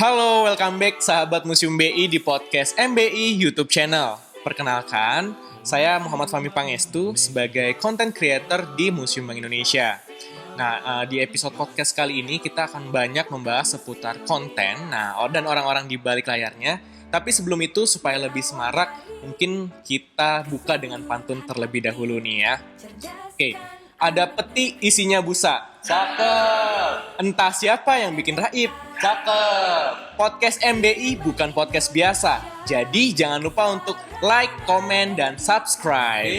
Halo, welcome back sahabat Museum BI di podcast MBI YouTube channel. Perkenalkan, saya Muhammad Fahmi Pangestu sebagai content creator di Museum Bank Indonesia. Nah, di episode podcast kali ini kita akan banyak membahas seputar konten, dan orang-orang di balik layarnya. Tapi sebelum itu, supaya lebih semarak, mungkin kita buka dengan pantun terlebih dahulu nih ya. Oke, ada peti isinya busa. Cakep. Entah siapa yang bikin raib. Cakep. Podcast MBI bukan podcast biasa. Jadi jangan lupa untuk like, komen, dan subscribe.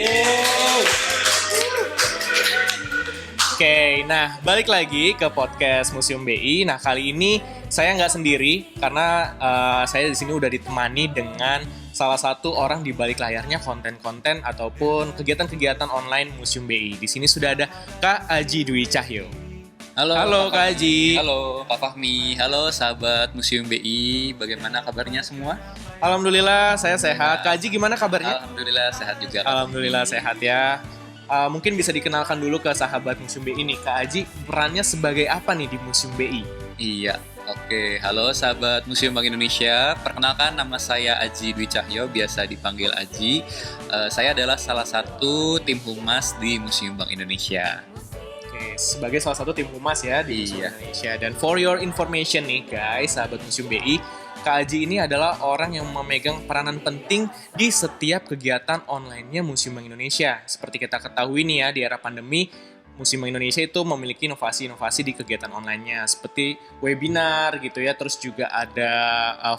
Oke, nah balik lagi ke podcast Museum BI. Nah kali ini saya nggak sendiri karena saya di sini udah ditemani dengan salah satu orang di balik layarnya konten-konten ataupun kegiatan-kegiatan online Museum BI. Di sini sudah ada Kak Aji Dwi Cahyo. Halo Kak Aji. Halo Kak Fahmi. Halo sahabat Museum BI. Bagaimana kabarnya semua? Alhamdulillah saya sehat. Kak Aji gimana kabarnya? Alhamdulillah sehat juga. Alhamdulillah sehat ya. Mungkin bisa dikenalkan dulu ke sahabat Museum BI ini. Kak Aji perannya sebagai apa nih di Museum BI? Iya. Oke, halo sahabat Museum Bank Indonesia. Perkenalkan, nama saya Aji Dwi Cahyo, biasa dipanggil Aji. Saya adalah salah satu tim humas di Museum Bank Indonesia. Oke, sebagai salah satu tim humas ya di Museum Indonesia. Dan for your information nih guys, sahabat Museum BI, Kak Aji ini adalah orang yang memegang peranan penting di setiap kegiatan online-nya Museum Bank Indonesia. Seperti kita ketahui nih ya, di era pandemi, Museum Bank Indonesia itu memiliki inovasi-inovasi di kegiatan online-nya seperti webinar gitu ya, terus juga ada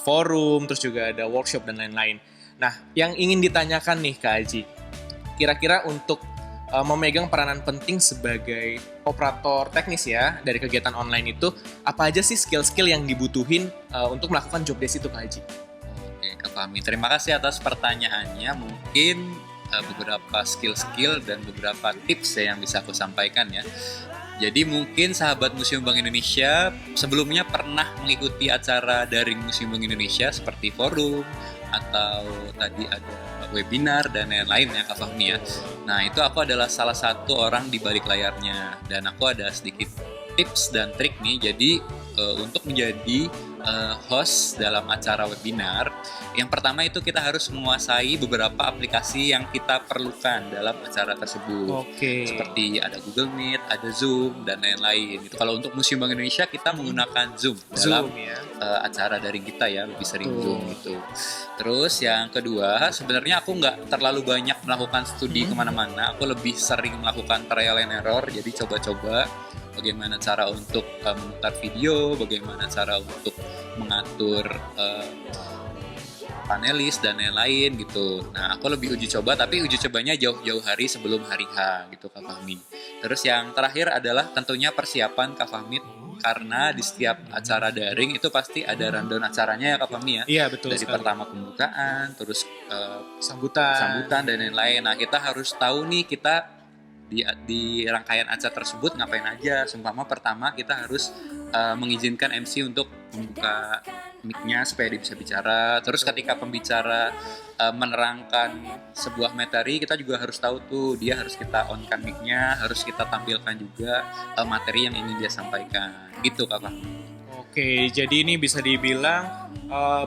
forum, terus juga ada workshop dan lain-lain. Nah, yang ingin ditanyakan nih Kak Aji, kira-kira untuk memegang peranan penting sebagai operator teknis ya dari kegiatan online itu, apa aja sih skill-skill yang dibutuhin untuk melakukan job desk itu Kak Aji? Oke, Kak Fahmi, terima kasih atas pertanyaannya. Mungkin beberapa skill-skill dan beberapa tips yang bisa aku sampaikan ya. Jadi mungkin sahabat Museum Bank Indonesia sebelumnya pernah mengikuti acara daring Museum Bank Indonesia seperti forum atau tadi ada webinar dan lain-lain ya Kak Fahmi ya. Nah itu aku adalah salah satu orang di balik layarnya dan aku ada sedikit tips dan trik nih. Jadi untuk menjadi host dalam acara webinar, yang pertama itu kita harus menguasai beberapa aplikasi yang kita perlukan dalam acara tersebut. Oke. Seperti ada Google Meet, ada Zoom dan lain-lain. Itu kalau untuk Museum Bank Indonesia kita menggunakan Zoom dalam acara daring kita ya, lebih sering Zoom gitu. Terus yang kedua, sebenarnya aku nggak terlalu banyak melakukan studi kemana-mana. Aku lebih sering melakukan trial and error, jadi coba-coba bagaimana cara untuk memutar video, bagaimana cara untuk mengatur panelis dan lain-lain gitu. Nah, aku lebih uji coba, tapi uji cobanya jauh-jauh hari sebelum hari H gitu Kak Fahmi. Terus yang terakhir adalah tentunya persiapan Kak Fahmi, karena di setiap acara daring itu pasti ada rundown acaranya ya Kak Fahmi ya. Iya betul. Dari pertama pembukaan, terus sambutan dan lain-lain. Nah, kita harus tahu nih kita di rangkaian acara tersebut ngapain aja. Seumpama pertama kita harus mengizinkan MC untuk membuka mic-nya supaya dia bisa bicara. Terus ketika pembicara menerangkan sebuah materi, kita juga harus tahu tuh dia harus kita on-kan mic-nya, harus kita tampilkan juga materi yang ingin dia sampaikan. Gitu Kakak. Oke, jadi ini bisa dibilang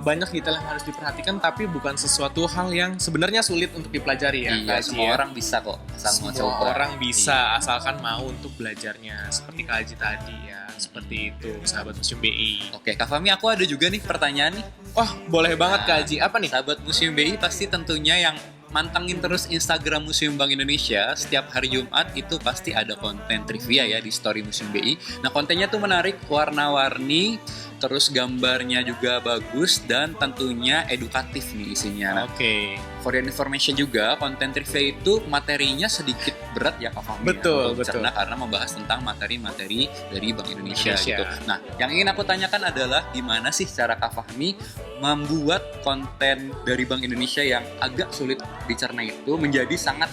banyak detail yang harus diperhatikan, tapi bukan sesuatu hal yang sebenarnya sulit untuk dipelajari ya. Iya, semua orang bisa kok, asal mau coba. Semua orang bisa asalkan mau untuk belajarnya, seperti Kak Aji tadi ya. Seperti itu, sahabat Museum BI. Oke, Kak Fahmi, aku ada juga nih pertanyaan nih. Wah, boleh banget Kak Aji. Apa nih? Sahabat Museum BI pasti tentunya yang mantengin terus Instagram Museum Bank Indonesia. Setiap hari Jumat itu pasti ada konten trivia ya di story Museum BI. Nah, kontennya tuh menarik, warna-warni, terus gambarnya juga bagus dan tentunya edukatif nih isinya. Oke. For your information juga, konten trivia itu materinya sedikit berat ya Kak Fahmi. Betul. Karena membahas tentang materi-materi dari Bank Indonesia gitu. Nah, yang ingin aku tanyakan adalah gimana sih cara Kak Fahmi membuat konten dari Bank Indonesia yang agak sulit dicerna itu menjadi sangat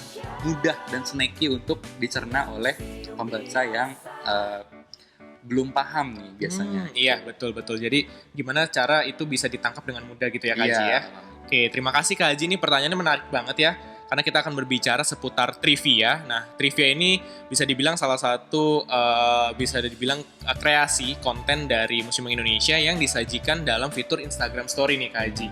mudah dan snacky untuk dicerna oleh pembaca yang belum paham nih biasanya. Iya, betul. Jadi gimana cara itu bisa ditangkap dengan mudah gitu ya Kak Aji ya? Oke, terima kasih Kak Aji, ini pertanyaannya menarik banget ya. karena kita akan berbicara seputar trivia. Nah, trivia ini bisa dibilang salah satu kreasi konten dari Museum Bank Indonesia yang disajikan dalam fitur Instagram Story nih Kak Haji.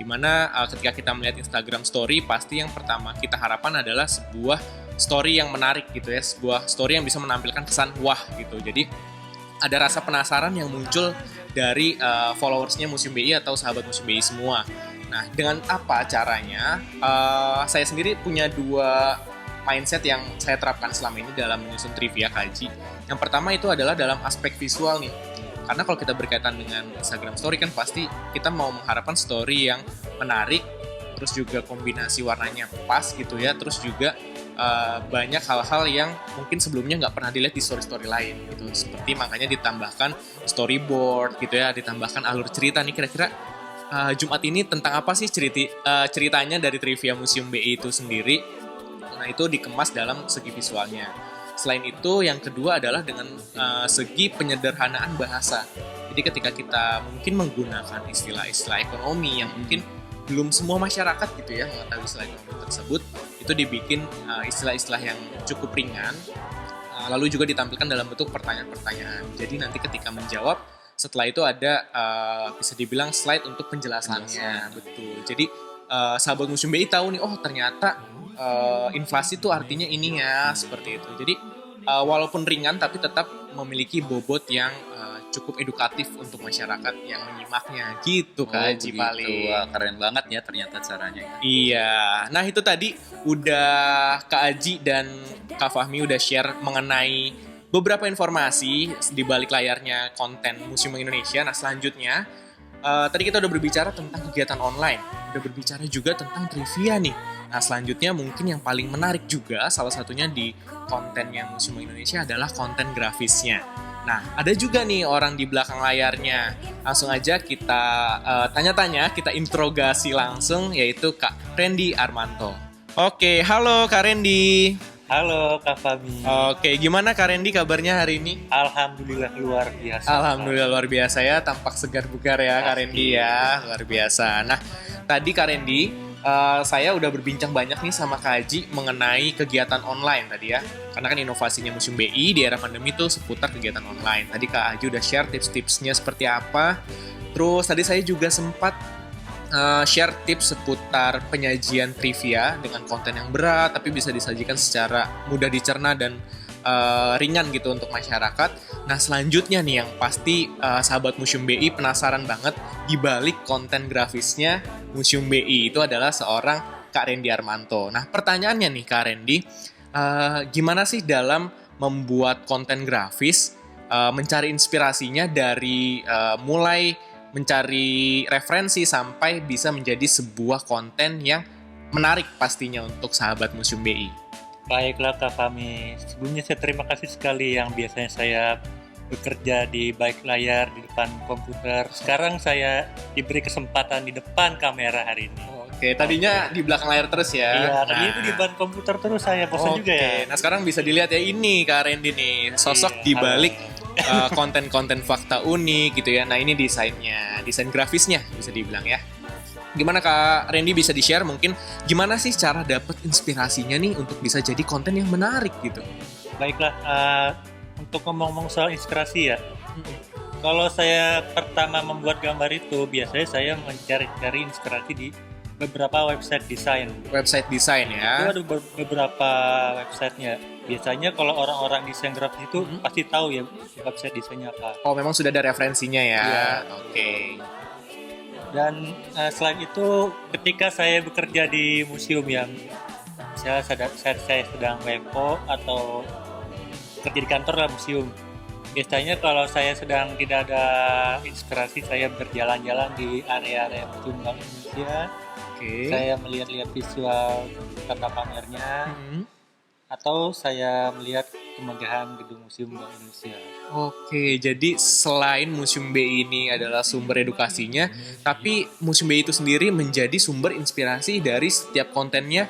Dimana ketika kita melihat Instagram Story, pasti yang pertama kita harapkan adalah sebuah story yang menarik gitu ya, sebuah story yang bisa menampilkan kesan wah gitu. Jadi ada rasa penasaran yang muncul dari followersnya Museum BI atau sahabat Museum BI semua. Nah, dengan apa caranya? Saya sendiri punya dua mindset yang saya terapkan selama ini dalam menyusun trivia Kaji. Yang pertama itu adalah dalam aspek visual nih. Karena kalau kita berkaitan dengan Instagram Story kan pasti kita mau mengharapkan story yang menarik, terus juga kombinasi warnanya pas gitu ya, terus juga banyak hal-hal yang mungkin sebelumnya nggak pernah dilihat di story-story lain gitu. Seperti makanya ditambahkan storyboard gitu ya, ditambahkan alur cerita nih kira-kira Jumat ini tentang apa sih ceritanya dari trivia Museum BI itu sendiri. Nah, itu dikemas dalam segi visualnya. Selain itu, yang kedua adalah dengan segi penyederhanaan bahasa. Jadi ketika kita mungkin menggunakan istilah-istilah ekonomi yang mungkin belum semua masyarakat gitu ya mengetahui istilah ekonomi tersebut, itu dibikin istilah-istilah yang cukup ringan, lalu juga ditampilkan dalam bentuk pertanyaan-pertanyaan. Jadi nanti ketika menjawab, setelah itu ada bisa dibilang slide untuk penjelasannya. Betul. Jadi sahabat Museum BI tahu nih, oh ternyata inflasi itu artinya ini ya, seperti itu. Jadi walaupun ringan tapi tetap memiliki bobot yang cukup edukatif untuk masyarakat yang menyimaknya gitu Kak Haji paling. Wah, keren banget ya ternyata caranya. Iya. Nah, itu tadi udah Kak Haji dan Kak Fahmi udah share mengenai beberapa informasi di balik layarnya konten Museum Bank Indonesia. Nah, selanjutnya tadi kita udah berbicara tentang kegiatan online, udah berbicara juga tentang trivia nih. Nah, selanjutnya mungkin yang paling menarik juga salah satunya di kontennya Museum Bank Indonesia adalah konten grafisnya. Nah, ada juga nih orang di belakang layarnya. Langsung aja kita tanya-tanya, kita interogasi langsung, yaitu Kak Randy Armanto. Oke, halo Kak Randy. Halo Kak Fahmi. Oke, gimana Kak Randy kabarnya hari ini? Alhamdulillah luar biasa. Alhamdulillah luar biasa ya, tampak segar bugar ya Kak Randy ya, luar biasa. Nah, tadi Kak Randy, saya udah berbincang banyak nih sama Kak Haji mengenai kegiatan online tadi ya. Karena kan inovasinya Museum BI di era pandemi itu seputar kegiatan online. Tadi Kak Haji udah share tips-tipsnya seperti apa. Terus tadi saya juga sempat share tips seputar penyajian trivia dengan konten yang berat tapi bisa disajikan secara mudah dicerna dan ringan gitu untuk masyarakat. Nah, selanjutnya nih yang pasti sahabat Museum BI penasaran banget di balik konten grafisnya Museum BI itu adalah seorang Kak Randy Armanto. Nah, pertanyaannya nih Kak Randy, gimana sih dalam membuat konten grafis, mencari inspirasinya dari mulai mencari referensi sampai bisa menjadi sebuah konten yang menarik pastinya untuk sahabat Museum BI. Baiklah Kak Fahmi, sebelumnya saya terima kasih sekali yang biasanya saya bekerja di balik layar, di depan komputer. Sekarang saya diberi kesempatan di depan kamera hari ini. Oke, tadinya di belakang layar terus ya? Iya, tadi itu di depan komputer terus saya bosan juga ya. Nah sekarang bisa dilihat ya ini Kak Randy nih, sosok di balik konten-konten fakta unik gitu ya. Nah ini desainnya, desain grafisnya bisa dibilang ya. Gimana Kak Randy bisa di-share mungkin gimana sih cara dapet inspirasinya nih untuk bisa jadi konten yang menarik gitu? Baiklah, untuk ngomong-ngomong soal inspirasi ya. Kalau saya pertama membuat gambar itu, biasanya saya mencari-cari inspirasi di beberapa website desain. Website desain ya? Itu ada beberapa websitenya. Biasanya kalau orang-orang desain grafis itu pasti tahu ya website desainnya apa. Oh, memang sudah ada referensinya ya? Iya. Oke. Dan selain itu, ketika saya bekerja di museum yang saya sedang WFO atau kerja di kantor lah museum. Biasanya kalau saya sedang tidak ada inspirasi, saya berjalan-jalan di area-area Museum Bank Indonesia. Saya melihat-lihat visual tata pamernya, atau saya melihat kemegahan gedung Museum Bank Indonesia. Oke, jadi selain Museum BI ini adalah sumber edukasinya, tapi Museum BI itu sendiri menjadi sumber inspirasi dari setiap kontennya,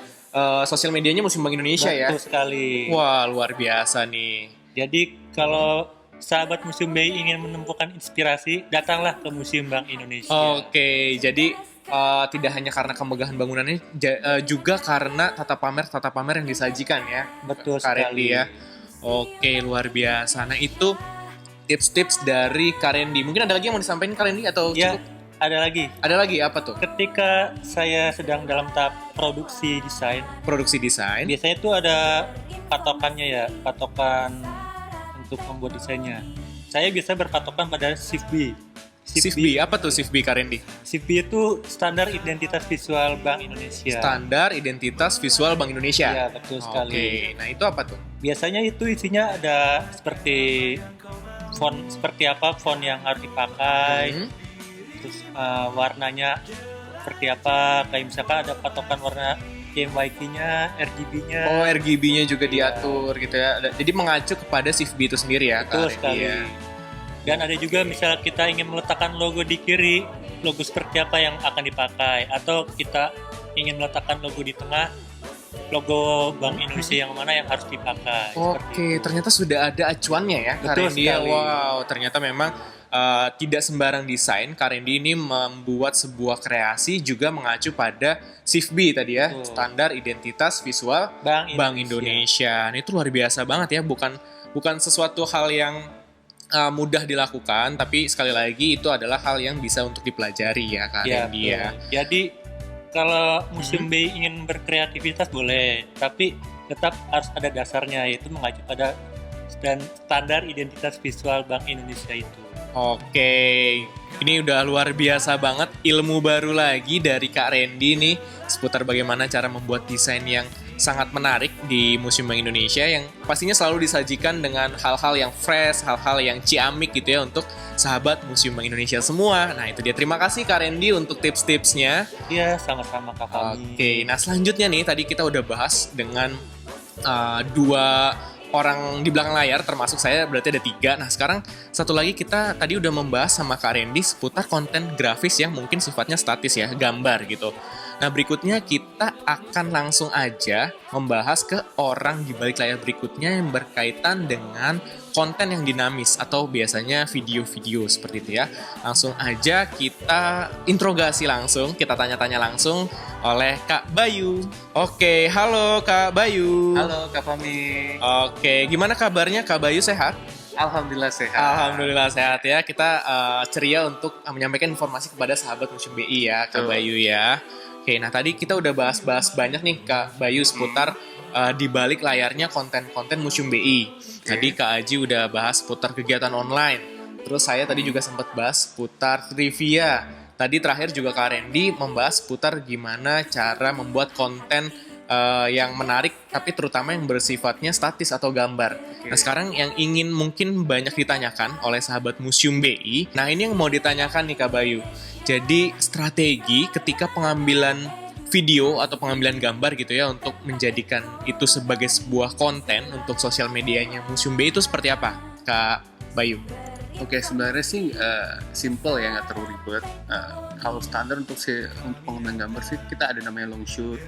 sosial medianya Museum Bank Indonesia. Betul ya? Betul sekali. Wah, luar biasa nih. Jadi kalau sahabat Museum BI ingin menemukan inspirasi, datanglah ke Museum Bank Indonesia. Oke, jadi tidak hanya karena kemegahan bangunannya, juga karena tata pamer yang disajikan ya. Betul Kak Randy sekali. ya. Oke, luar biasa. Nah itu tips-tips dari Kak Randy. Mungkin ada lagi yang mau disampaikan Kak Randy atau Ya, cukup? ada lagi. Ada lagi apa tuh? Ketika saya sedang dalam tahap produksi desain, Produksi desain. biasanya itu ada patokannya ya, patokan untuk membuat desainnya. Saya biasa berpatokan pada SIFB. SIFB, apa tuh SIFB Kak Randy? SIFB itu Standar Identitas Visual Bank Indonesia. Standar Identitas Visual Bank Indonesia. Ya, betul sekali. Oke, nah itu apa tuh? Biasanya itu isinya ada seperti seperti apa font yang harus dipakai, Hmm. terus warnanya seperti apa, kayak misalkan ada patokan warna KMYK-nya, RGB-nya. Oh, RGB-nya juga Iya. diatur gitu ya. Jadi mengacu kepada SIFB itu sendiri ya, Betul Kak sekali. Randy ya. Dan ada juga misal kita ingin meletakkan logo di kiri, logo seperti apa yang akan dipakai, atau kita ingin meletakkan logo di tengah, logo Bank Indonesia yang mana yang harus dipakai. seperti Oke, itu. ternyata sudah ada acuannya ya, Kak Betul Randy ya. sekali. Wow, ternyata memang tidak sembarang desain. Kak Randy ini membuat sebuah kreasi juga mengacu pada SIFB tadi ya, Betul. Standar Identitas Visual Bank Indonesia. Nah, itu luar biasa banget ya, bukan sesuatu hal yang mudah dilakukan, tapi sekali lagi itu adalah hal yang bisa untuk dipelajari ya, Kak Ya, Randy ya. betul. Jadi kalau Museum BI ingin berkreativitas boleh, tapi tetap harus ada dasarnya, yaitu mengacu pada standar identitas visual Bank Indonesia itu. Oke, ini udah luar biasa banget, ilmu baru lagi dari Kak Randy nih seputar bagaimana cara membuat desain yang sangat menarik di Museum Bank Indonesia yang pastinya selalu disajikan dengan hal-hal yang fresh, hal-hal yang ciamik gitu ya untuk sahabat Museum Bank Indonesia semua. Nah itu dia, terima kasih Kak Randy untuk tips-tipsnya. Ya, sama-sama Kak Fahmi. Oke, nah selanjutnya nih tadi kita udah bahas dengan dua orang di belakang layar, termasuk saya berarti ada 3. Nah sekarang satu lagi, kita tadi udah membahas sama Kak Randy seputar konten grafis yang mungkin sifatnya statis ya, gambar gitu. Nah berikutnya kita akan langsung aja membahas ke orang di balik layar berikutnya yang berkaitan dengan konten yang dinamis atau biasanya video-video seperti itu ya. Langsung aja kita interogasi langsung, kita tanya-tanya langsung oleh Kak Bayu. Oke, halo Kak Bayu. Halo Kak Fahmi. Oke, gimana kabarnya Kak Bayu, sehat? Alhamdulillah sehat. Alhamdulillah sehat ya. Kita ceria untuk menyampaikan informasi kepada sahabat Museum BI ya, Kak Betul. Bayu ya. Oke, nah tadi kita udah bahas-bahas banyak nih Kak Bayu seputar di balik layarnya konten-konten Museum BI. Tadi Kak Aji udah bahas seputar kegiatan online. Terus saya tadi juga sempat bahas seputar trivia. Tadi terakhir juga Kak Randy membahas seputar gimana cara membuat konten yang menarik, tapi terutama yang bersifatnya statis atau gambar. Nah sekarang yang ingin mungkin banyak ditanyakan oleh sahabat Museum BI, nah ini yang mau ditanyakan nih Kak Bayu. Jadi strategi ketika pengambilan video atau pengambilan gambar gitu ya untuk menjadikan itu sebagai sebuah konten untuk sosial medianya Museum BI itu seperti apa Kak Bayu? Oke, sebenarnya sih simple ya, nggak terlalu ribet. Kalau standar untuk pengambilan gambar sih kita ada namanya long shoot,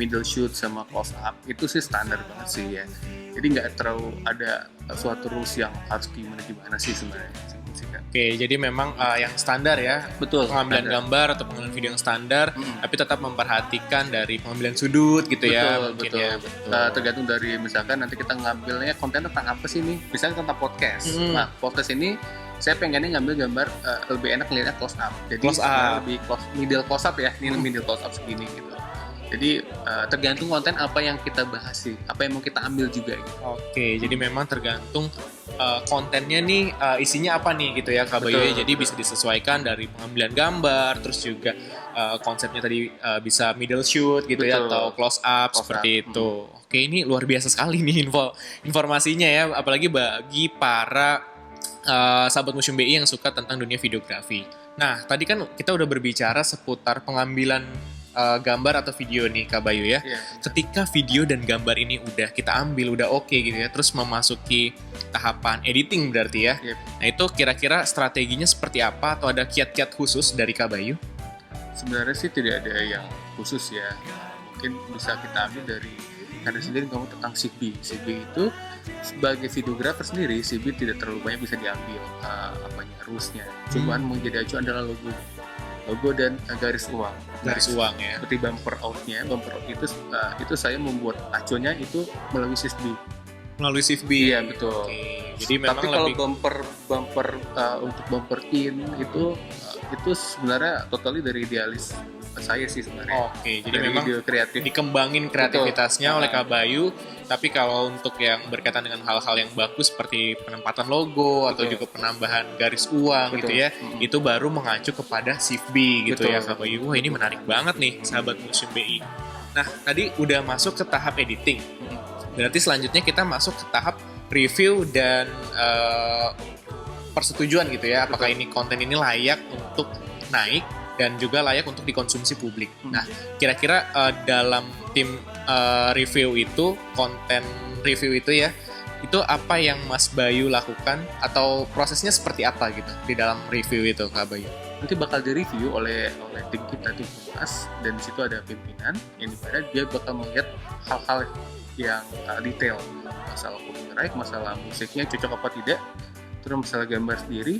middle shoot, sama close up. Itu sih standar banget sih ya. Jadi nggak terlalu ada suatu rules yang harus gimana sih sebenarnya. Simple sih kan. Oke, jadi memang yang standar ya, Betul. pengambilan standar. gambar atau pengambilan video yang standar, Mm. tapi tetap memperhatikan dari pengambilan sudut gitu ya, Betul, mungkin betul. ya. Betul. Tergantung dari misalkan nanti kita ngambilnya konten tentang apa sih nih? Misalnya tentang podcast. Hmm. Nah, podcast ini saya pengennya ngambil gambar lebih enak lihatnya close up. Jadi Close sebenarnya up. lebih middle close up ya. Ini middle close up segini gitu. Jadi tergantung konten apa yang kita bahas sih, apa yang mau kita ambil juga gitu. Oke, jadi memang tergantung kontennya nih isinya apa nih gitu ya Kak Bayu. Betul, Jadi betul. bisa disesuaikan dari pengambilan gambar, terus juga konsepnya tadi bisa middle shoot gitu ya, Betul. atau close up Close seperti up. itu. Oke, ini luar biasa sekali nih informasinya ya, apalagi bagi para sahabat Museum BI yang suka tentang dunia videografi. Nah, tadi kan kita udah berbicara seputar pengambilan gambar atau video nih Kak Bayu ya. Iya. Ketika video dan gambar ini udah kita ambil, udah oke gitu ya, terus memasuki tahapan editing berarti ya. Yep. Nah itu kira-kira strateginya seperti apa atau ada kiat-kiat khusus dari Kak Bayu? Sebenarnya sih tidak ada yang khusus ya. Mungkin bisa kita ambil dari karena sendiri ngomong tentang CV. CV itu sebagai videografer sendiri, CV tidak terlalu banyak bisa diambil rules-nya. Cuman menjadi acuan adalah logo. logo dan garis uang. Garis uang ya. Seperti bumper outnya, bumper out itu saya membuat acuannya itu melalui SISB. Melalui SIFB. Iya betul. Oke. Jadi memang Tapi kalau lebih bumper untuk bumper in itu sebenarnya totally dari idealis saya sih sebenarnya. Oke, jadi Dari memang ide kreatif. dikembangin kreativitasnya Betul. oleh Kak Bayu. Tapi kalau untuk yang berkaitan dengan hal-hal yang bagus seperti penempatan logo atau Betul. juga penambahan garis uang Betul. gitu ya, itu baru mengacu kepada SIFB gitu Betul. ya Kak Bayu. Wah ini menarik banget nih sahabat Museum BI. Nah tadi udah masuk ke tahap editing. Berarti selanjutnya kita masuk ke tahap review dan persetujuan gitu ya. Apakah ini konten ini layak untuk naik dan juga layak untuk dikonsumsi publik. Nah, kira-kira dalam tim review itu, konten review itu ya, itu apa yang Mas Bayu lakukan atau prosesnya seperti apa gitu di dalam review itu Kak Bayu? Nanti bakal direview oleh tim kita, tim Humas, dan di situ ada pimpinan yang dimana dia bakal melihat hal-hal yang detail, masalah copyright, masalah musiknya cocok apa tidak, terus masalah gambar sendiri.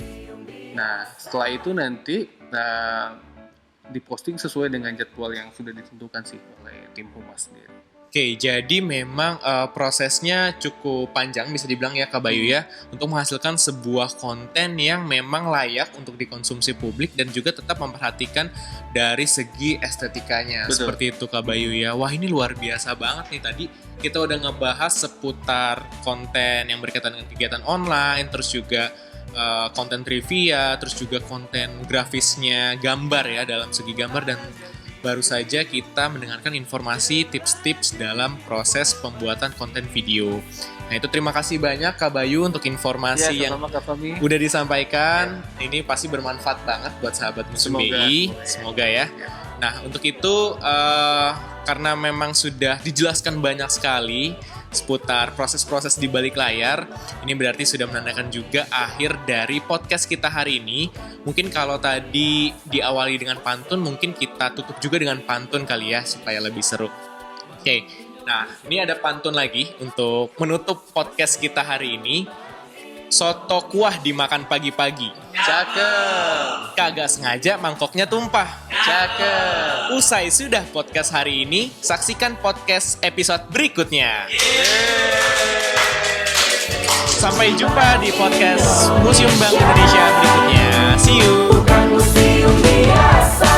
Nah setelah itu nanti diposting sesuai dengan jadwal yang sudah ditentukan sih oleh tim Humas sendiri. Oke, jadi memang prosesnya cukup panjang bisa dibilang ya Kak Bayu ya, untuk menghasilkan sebuah konten yang memang layak untuk dikonsumsi publik dan juga tetap memperhatikan dari segi estetikanya. Betul. Seperti itu Kak Bayu ya. Wah ini luar biasa banget nih, tadi kita udah ngebahas seputar konten yang berkaitan dengan kegiatan online, terus juga konten trivia, terus juga konten grafisnya gambar ya, dalam segi gambar, dan baru saja kita mendengarkan informasi tips-tips dalam proses pembuatan konten video. Nah itu terima kasih banyak Kak Bayu untuk informasi yang sama Kak Fami. udah disampaikan. Ini pasti bermanfaat banget buat sahabat Museum Semoga. BI. Semoga ya. Nah untuk itu karena memang sudah dijelaskan banyak sekali seputar proses-proses di balik layar, ini berarti sudah menandakan juga akhir dari podcast kita hari ini. Mungkin kalau tadi diawali dengan pantun, mungkin kita tutup juga dengan pantun kali ya, supaya lebih seru. Oke, nah ini ada pantun lagi untuk menutup podcast kita hari ini. Soto kuah dimakan pagi-pagi. Cakep. Kagak sengaja mangkoknya tumpah. Cakep. Usai sudah podcast hari ini, saksikan podcast episode berikutnya. Sampai jumpa di podcast Museum Bank Indonesia berikutnya. See you. Bukan museum biasa.